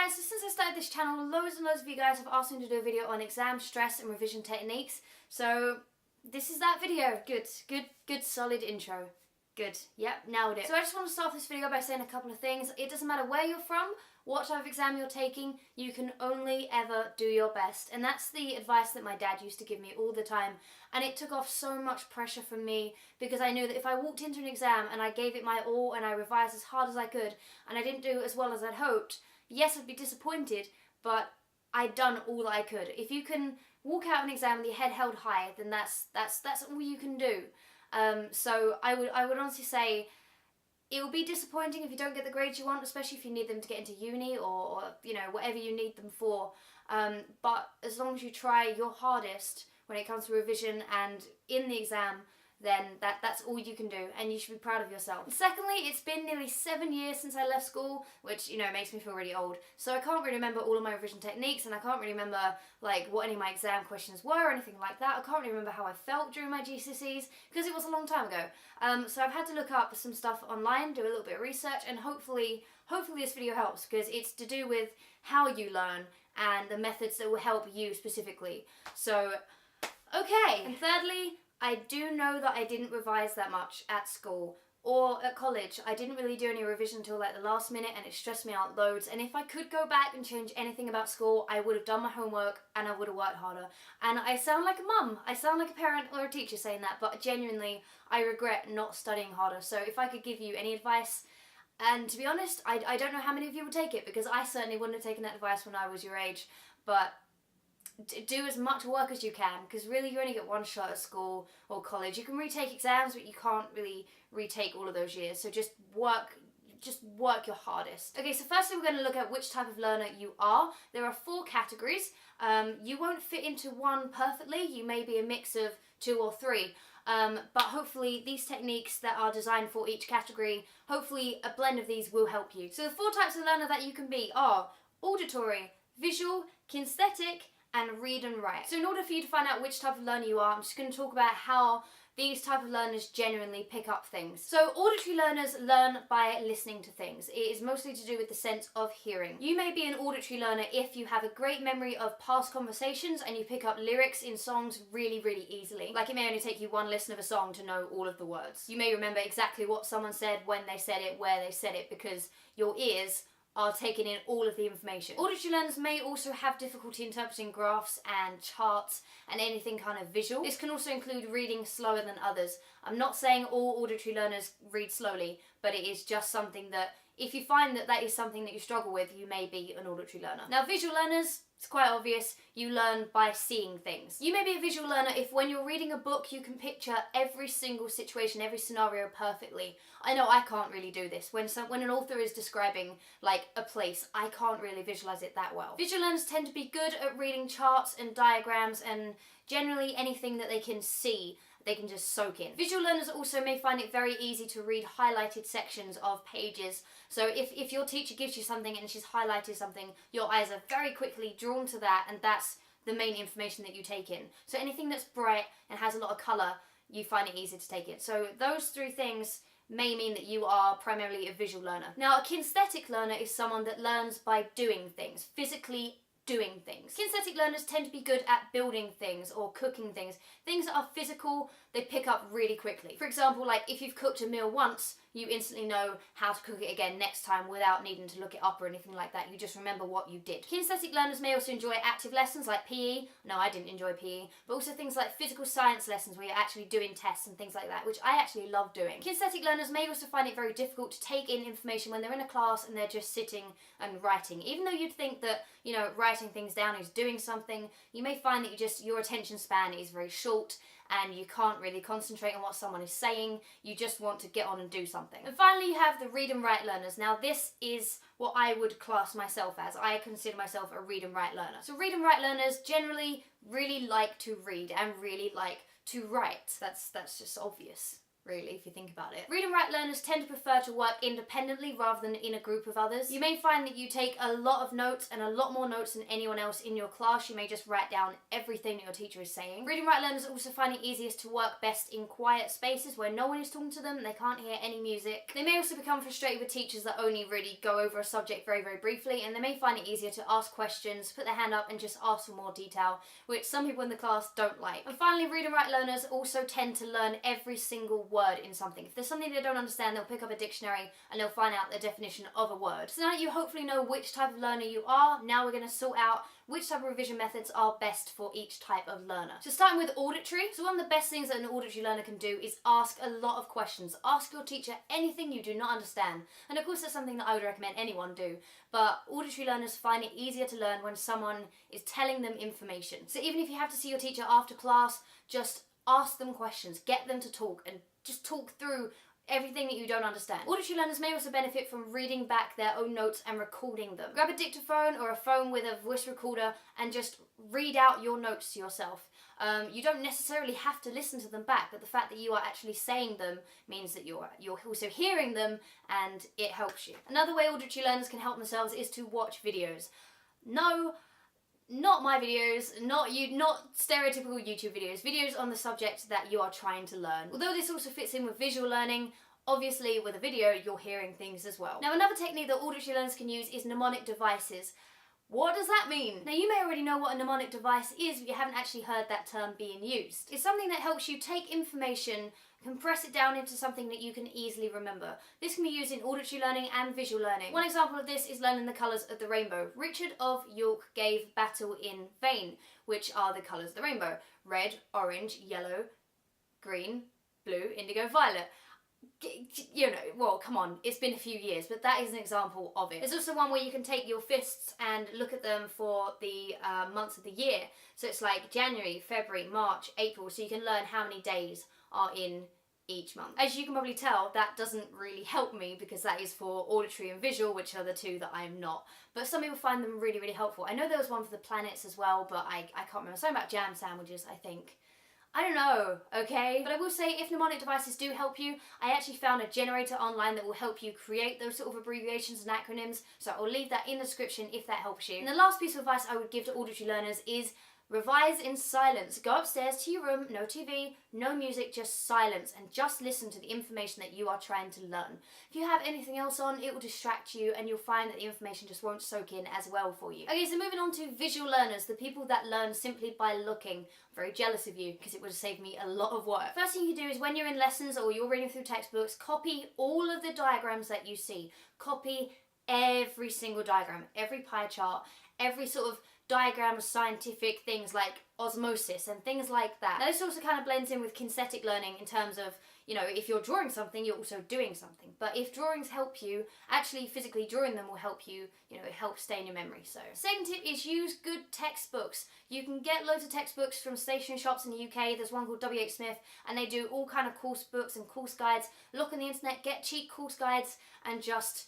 guys, so since I started this channel, loads and loads of you guys have asked me to do a video on exam stress and revision techniques. So this is that video. Good solid intro. Good. Yep, nailed it. So I just want to start this video by saying a couple of things. It doesn't matter where you're from, what type of exam you're taking, you can only ever do your best. And that's the advice that my dad used to give me all the time. And it took off so much pressure from me because I knew that if I walked into an exam and I gave it my all and I revised as hard as I could and I didn't do as well as I'd hoped, yes, I'd be disappointed, but I'd done all that I could. If you can walk out of an exam with your head held high, then that's all you can do. So I would honestly say it will be disappointing if you don't get the grades you want, especially if you need them to get into uni or you know, whatever you need them for. But as long as you try your hardest when it comes to revision and in the exam, then that's all you can do, and you should be proud of yourself. And secondly, it's been nearly 7 years since I left school, which, you know, makes me feel really old. So I can't really remember all of my revision techniques, and I can't really remember like what any of my exam questions were or anything like that. I can't really remember how I felt during my GCSEs because it was a long time ago. So I've had to look up some stuff online, do a little bit of research, and hopefully this video helps because it's to do with how you learn and the methods that will help you specifically. So, okay. And thirdly, I do know that I didn't revise that much at school or at college. I didn't really do any revision until like the last minute, and it stressed me out loads. And if I could go back and change anything about school, I would have done my homework and I would have worked harder. And I sound like a mum, I sound like a parent or a teacher saying that, but genuinely I regret not studying harder. So if I could give you any advice, and to be honest, I don't know how many of you would take it, because I certainly wouldn't have taken that advice when I was your age, but do as much work as you can, because really you only get one shot at school or college. You can retake exams, but you can't really retake all of those years. So just work your hardest. Okay, so firstly we're going to look at which type of learner you are. There are 4 categories. You won't fit into one perfectly. You may be a mix of 2 or 3. But hopefully these techniques that are designed for each category, hopefully a blend of these will help you. So the 4 types of learner that you can be are auditory, visual, kinesthetic, and read and write. So in order for you to find out which type of learner you are, I'm just going to talk about how these type of learners genuinely pick up things. So auditory learners learn by listening to things. It is mostly to do with the sense of hearing. You may be an auditory learner if you have a great memory of past conversations and you pick up lyrics in songs really easily. Like, it may only take you one listen of a song to know all of the words. You may remember exactly what someone said, when they said it, where they said it, because your ears are taking in all of the information. Auditory learners may also have difficulty interpreting graphs and charts and anything kind of visual. This can also include reading slower than others. I'm not saying all auditory learners read slowly, but it is just something that, if you find that that is something that you struggle with, you may be an auditory learner. Now, visual learners, it's quite obvious, you learn by seeing things. You may be a visual learner if when you're reading a book you can picture every single situation, every scenario perfectly. I know I can't really do this. When an author is describing like a place, I can't really visualize it that well. Visual learners tend to be good at reading charts and diagrams and generally anything that they can see, they can just soak in. Visual learners also may find it very easy to read highlighted sections of pages. So if your teacher gives you something and she's highlighted something, your eyes are very quickly drawn to that, and that's the main information that you take in. So anything that's bright and has a lot of colour, you find it easy to take in. So those 3 things may mean that you are primarily a visual learner. Now, a kinesthetic learner is someone that learns by doing things, physically doing things. Kinesthetic learners tend to be good at building things or cooking things. Things that are physical, they pick up really quickly. For example, like if you've cooked a meal once, you instantly know how to cook it again next time without needing to look it up or anything like that. You just remember what you did. Kinesthetic learners may also enjoy active lessons like PE. No, I didn't enjoy PE. But also things like physical science lessons where you're actually doing tests and things like that, which I actually love doing. Kinesthetic learners may also find it very difficult to take in information when they're in a class and they're just sitting and writing. Even though you'd think that, you know, writing things down is doing something, you may find that your attention span is very short and you can't really concentrate on what someone is saying. You just want to get on and do something. And finally, you have the read and write learners. Now, this is what I would class myself as. I consider myself a read and write learner. So read and write learners generally really like to read and really like to write. That's just obvious. really, if you think about it. Read and write learners tend to prefer to work independently rather than in a group of others. You may find that you take a lot of notes and a lot more notes than anyone else in your class. You may just write down everything that your teacher is saying. Read and write learners also find it easiest to work best in quiet spaces where no one is talking to them and they can't hear any music. They may also become frustrated with teachers that only really go over a subject very, very briefly, and they may find it easier to ask questions, put their hand up and just ask for more detail, which some people in the class don't like. And finally, read and write learners also tend to learn every single word in something. If there's something they don't understand, they'll pick up a dictionary and they'll find out the definition of a word. So now that you hopefully know which type of learner you are, now we're going to sort out which type of revision methods are best for each type of learner. So starting with auditory. So one of the best things that an auditory learner can do is ask a lot of questions. Ask your teacher anything you do not understand. And of course that's something that I would recommend anyone do. But auditory learners find it easier to learn when someone is telling them information. So even if you have to see your teacher after class, just ask them questions. Get them to talk and just talk through everything that you don't understand. Auditory learners may also benefit from reading back their own notes and recording them. Grab a dictaphone or a phone with a voice recorder and just read out your notes to yourself. You don't necessarily have to listen to them back, but the fact that you are actually saying them means that you're also hearing them, and it helps you. Another way auditory learners can help themselves is to watch videos. No, not my videos, not stereotypical YouTube videos on the subject that you are trying to learn. Although this also fits in with visual learning, obviously with a video you're hearing things as well. Now another technique that auditory learners can use is mnemonic devices. What does that mean? Now you may already know what a mnemonic device is, but you haven't actually heard that term being used. It's something that helps you take information, compress it down into something that you can easily remember. This can be used in auditory learning and visual learning. One example of this is learning the colours of the rainbow. Richard of York gave battle in vain, which are the colours of the rainbow. Red, orange, yellow, green, blue, indigo, violet. You know, well, come on, it's been a few years, but that is an example of it. There's also one where you can take your fists and look at them for the months of the year. So it's like January, February, March, April, so you can learn how many days are in each month. As you can probably tell, that doesn't really help me because that is for auditory and visual, which are the two that I'm not. But some people find them really, really helpful. I know there was one for the planets as well, but I can't remember. Something about jam sandwiches, I think. I don't know, okay? But I will say, if mnemonic devices do help you, I actually found a generator online that will help you create those sort of abbreviations and acronyms, so I'll leave that in the description if that helps you. And the last piece of advice I would give to auditory learners is revise in silence. Go upstairs to your room, no TV, no music, just silence, and just listen to the information that you are trying to learn. If you have anything else on, it will distract you and you'll find that the information just won't soak in as well for you. Okay, so moving on to visual learners, the people that learn simply by looking. I'm very jealous of you because it would have saved me a lot of work. First thing you do is when you're in lessons or you're reading through textbooks, copy all of the diagrams that you see. Copy every single diagram, every pie chart, every sort of diagram of scientific things like osmosis and things like that. Now this also kind of blends in with kinesthetic learning in terms of, you know, if you're drawing something, you're also doing something. But if drawings help you, actually physically drawing them will help you, you know, it helps stay in your memory. So second tip is use good textbooks. You can get loads of textbooks from stationery shops in the UK. There's one called W.H. Smith and they do all kind of course books and course guides. Look on the internet, get cheap course guides and just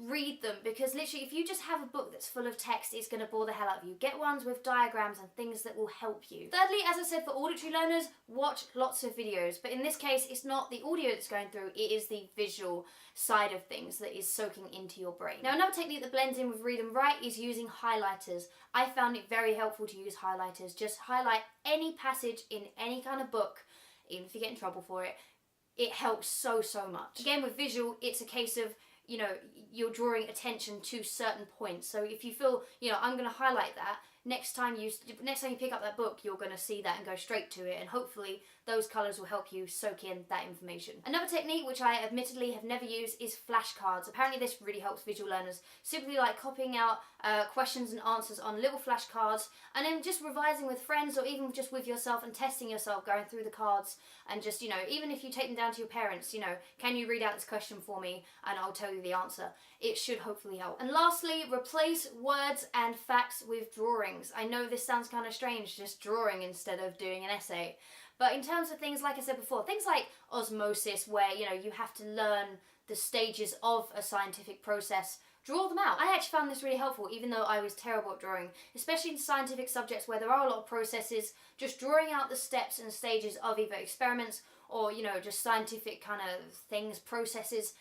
read them, because literally if you just have a book that's full of text, it's going to bore the hell out of you. Get ones with diagrams and things that will help you. Thirdly, as I said, for auditory learners, watch lots of videos, but in this case it's not the audio that's going through, it is the visual side of things that is soaking into your brain. Now another technique that blends in with read and write is using highlighters. I found it very helpful to use highlighters. Just highlight any passage in any kind of book, even if you get in trouble for it. It helps so much. Again, with visual, it's a case of, you know, you're drawing attention to certain points. So if you feel, you know, I'm going to highlight that, next time you pick up that book, you're going to see that and go straight to it, and hopefully those colours will help you soak in that information. Another technique, which I admittedly have never used, is flashcards. Apparently this really helps visual learners. Simply like copying out questions and answers on little flashcards and then just revising with friends or even just with yourself and testing yourself, going through the cards and just, you know, even if you take them down to your parents, you know, can you read out this question for me and I'll tell you the answer. It should hopefully help. And lastly, replace words and facts with drawings. I know this sounds kind of strange, just drawing instead of doing an essay. But in terms of things, like I said before, things like osmosis, where, you know, you have to learn the stages of a scientific process, draw them out. I actually found this really helpful, even though I was terrible at drawing, especially in scientific subjects where there are a lot of processes. Just drawing out the steps and stages of either experiments or, you know, just scientific kind of things, processes,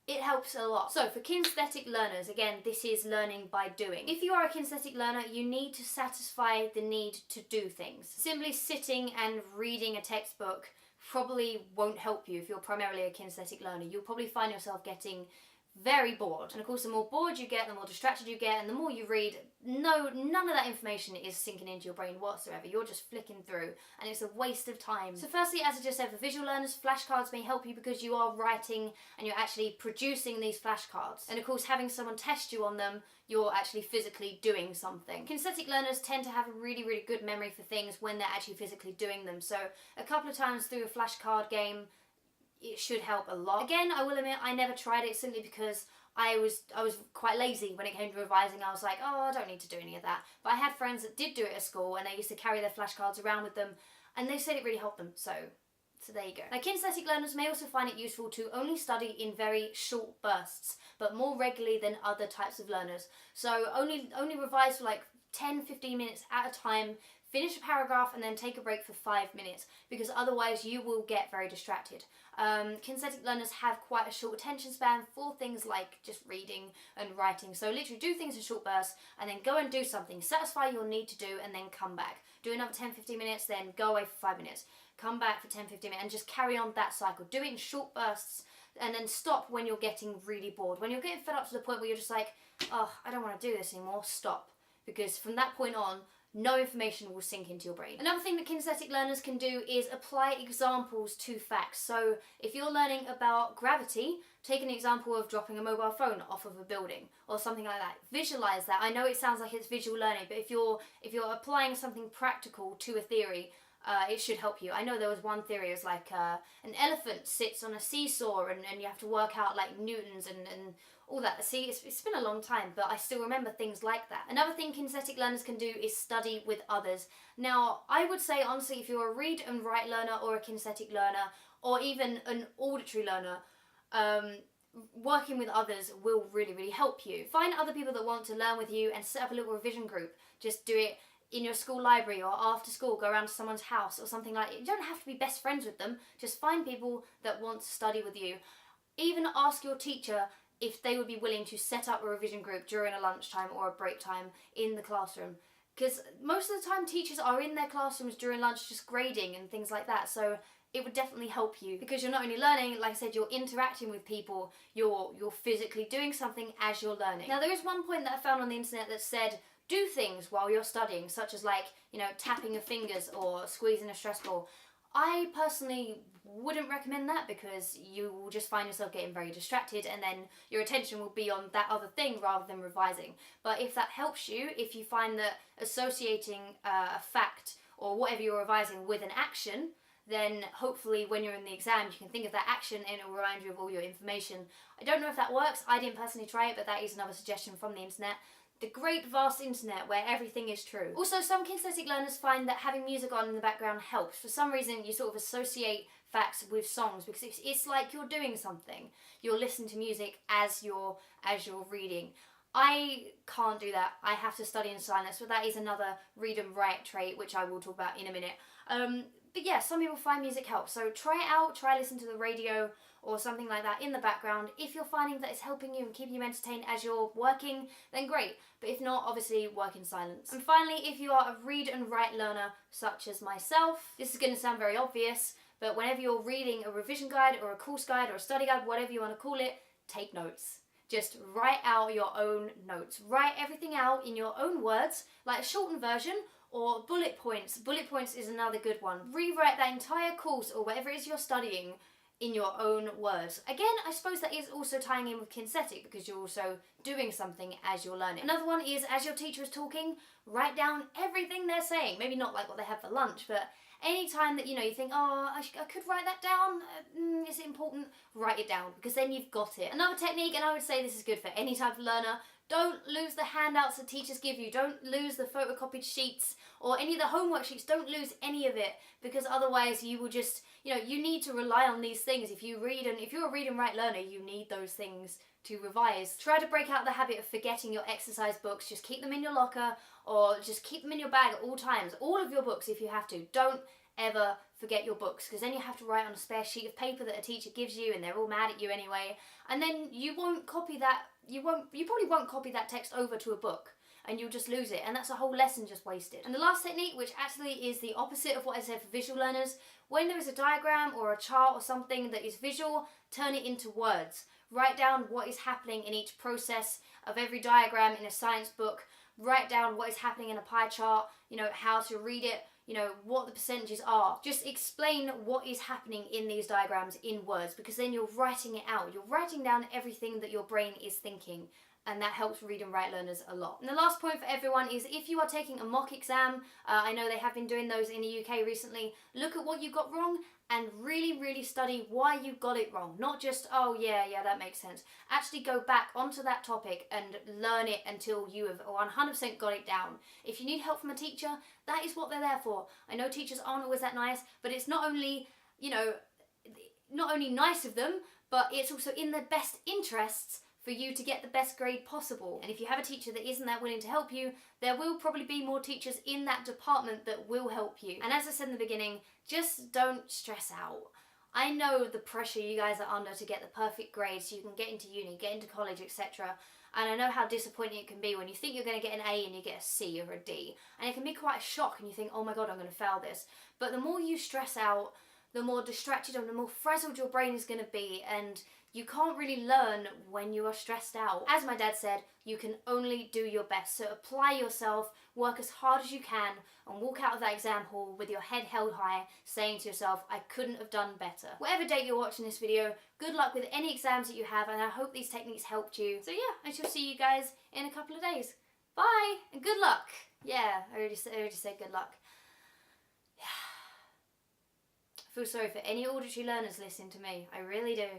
it helps a lot. So for kinesthetic learners, again, this is learning by doing. If you are a kinesthetic learner, you need to satisfy the need to do things. Simply sitting and reading a textbook probably won't help you if you're primarily a kinesthetic learner. You'll probably find yourself getting very bored. And of course, the more bored you get, the more distracted you get, and the more you read, none of that information is sinking into your brain whatsoever. You're just flicking through, and it's a waste of time. So firstly, as I just said, for visual learners, flashcards may help you because you are writing and you're actually producing these flashcards. And of course, having someone test you on them, you're actually physically doing something. Kinesthetic learners tend to have a really, really good memory for things when they're actually physically doing them. So a couple of times through a flashcard game, it should help a lot. Again, I will admit, I never tried it simply because I was quite lazy when it came to revising. I was like, oh, I don't need to do any of that. But I had friends that did do it at school, and they used to carry their flashcards around with them, and they said it really helped them. So there you go. Now, kinesthetic learners may also find it useful to only study in very short bursts, but more regularly than other types of learners. So only revise for like 10-15 minutes at a time, finish a paragraph, and then take a break for 5 minutes, because otherwise you will get very distracted. Kinesthetic learners have quite a short attention span for things like just reading and writing. So literally do things in short bursts, and then go and do something, satisfy your need to do, and then come back. Do another 10-15 minutes, then go away for 5 minutes. Come back for 10-15 minutes, and just carry on that cycle. Do it in short bursts, and then stop when you're getting really bored. When you're getting fed up to the point where you're just like, oh, I don't want to do this anymore, stop. Because from that point on, no information will sink into your brain. Another thing that kinesthetic learners can do is apply examples to facts. So if you're learning about gravity, take an example of dropping a mobile phone off of a building or something like that. Visualize that. I know it sounds like it's visual learning, but if you're applying something practical to a theory, it should help you. I know there was one theory, it was like an elephant sits on a seesaw, and you have to work out like newtons and all that. See, it's been a long time, but I still remember things like that. Another thing kinesthetic learners can do is study with others. Now, I would say, honestly, if you're a read and write learner or a kinesthetic learner, or even an auditory learner, working with others will really, really help you. Find other people that want to learn with you and set up a little revision group. Just do it in your school library, or after school, go around to someone's house or something like that. You don't have to be best friends with them. Just find people that want to study with you. Even ask your teacher if they would be willing to set up a revision group during a lunchtime or a break time in the classroom. Because most of the time teachers are in their classrooms during lunch just grading and things like that. So it would definitely help you, because you're not only learning, like I said, you're interacting with people, you're physically doing something as you're learning. Now, there is one point that I found on the internet that said, do things while you're studying, such as like, you know, tapping your fingers or squeezing a stress ball. I personally wouldn't recommend that, because you will just find yourself getting very distracted, and then your attention will be on that other thing rather than revising. But if that helps you, if you find that associating a fact or whatever you're revising with an action, then hopefully when you're in the exam you can think of that action and it will remind you of all your information. I don't know if that works. I didn't personally try it, but that is another suggestion from the internet. The great vast internet where everything is true. Also, some kinesthetic learners find that having music on in the background helps. For some reason, you sort of associate facts with songs, because it's like you're doing something. You're listening to music as you're reading. I can't do that. I have to study in silence, but that is another read and write trait, which I will talk about in a minute. But yeah, some people find music helps. So try it out, try listen to the radio or something like that in the background. If you're finding that it's helping you and keeping you entertained as you're working, then great. But if not, obviously work in silence. And finally, if you are a read and write learner, such as myself, this is going to sound very obvious, but whenever you're reading a revision guide or a course guide or a study guide, whatever you want to call it, take notes. Just write out your own notes. Write everything out in your own words, like a shortened version, or bullet points. Bullet points is another good one. Rewrite that entire course or whatever it is you're studying in your own words. Again, I suppose that is also tying in with kinesthetic, because you're also doing something as you're learning. Another one is, as your teacher is talking, write down everything they're saying. Maybe not like what they have for lunch, but any time that, you know, you think, oh, I could write that down, is it important? Write it down, because then you've got it. Another technique, and I would say this is good for any type of learner, don't lose the handouts that teachers give you. Don't lose the photocopied sheets or any of the homework sheets. Don't lose any of it, because otherwise you will just, you know, you need to rely on these things. If you're a read and write learner, you need those things to revise. Try to break out the habit of forgetting your exercise books. Just keep them in your locker, or just keep them in your bag at all times. All of your books if you have to. Don't ever forget your books, because then you have to write on a spare sheet of paper that a teacher gives you, and they're all mad at you anyway, and then you won't copy that, you probably won't copy that text over to a book, and you'll just lose it, and that's a whole lesson just wasted. And the last technique, which actually is the opposite of what I said for visual learners, when there is a diagram or a chart or something that is visual, turn it into words. Write down what is happening in each process of every diagram in a science book. Write down what is happening in a pie chart, you know, how to read it, you know, what the percentages are. Just explain what is happening in these diagrams in words, because then you're writing it out. You're writing down everything that your brain is thinking, and that helps read and write learners a lot. And the last point for everyone is, if you are taking a mock exam, I know they have been doing those in the UK recently, look at what you got wrong and really study why you got it wrong. Not just, oh yeah, that makes sense. Actually go back onto that topic and learn it until you have 100% got it down. If you need help from a teacher, that is what they're there for. I know teachers aren't always that nice, but it's not only, you know, not only nice of them, but it's also in their best interests for you to get the best grade possible. And if you have a teacher that isn't that willing to help you, there will probably be more teachers in that department that will help you. And as I said in the beginning, just don't stress out. I know the pressure you guys are under to get the perfect grade so you can get into uni, get into college, etc. And I know how disappointing it can be when you think you're going to get an A and you get a C or a D. And it can be quite a shock and you think, oh my god, I'm going to fail this. But the more you stress out, the more distracted and the more frazzled your brain is going to be, and you can't really learn when you are stressed out. As my dad said, you can only do your best. So apply yourself, work as hard as you can, and walk out of that exam hall with your head held high, saying to yourself, I couldn't have done better. Whatever date you're watching this video, good luck with any exams that you have, and I hope these techniques helped you. So yeah, I shall see you guys in a couple of days. Bye, and good luck. Yeah, I already said good luck. I feel sorry for any auditory learners listening to me. I really do.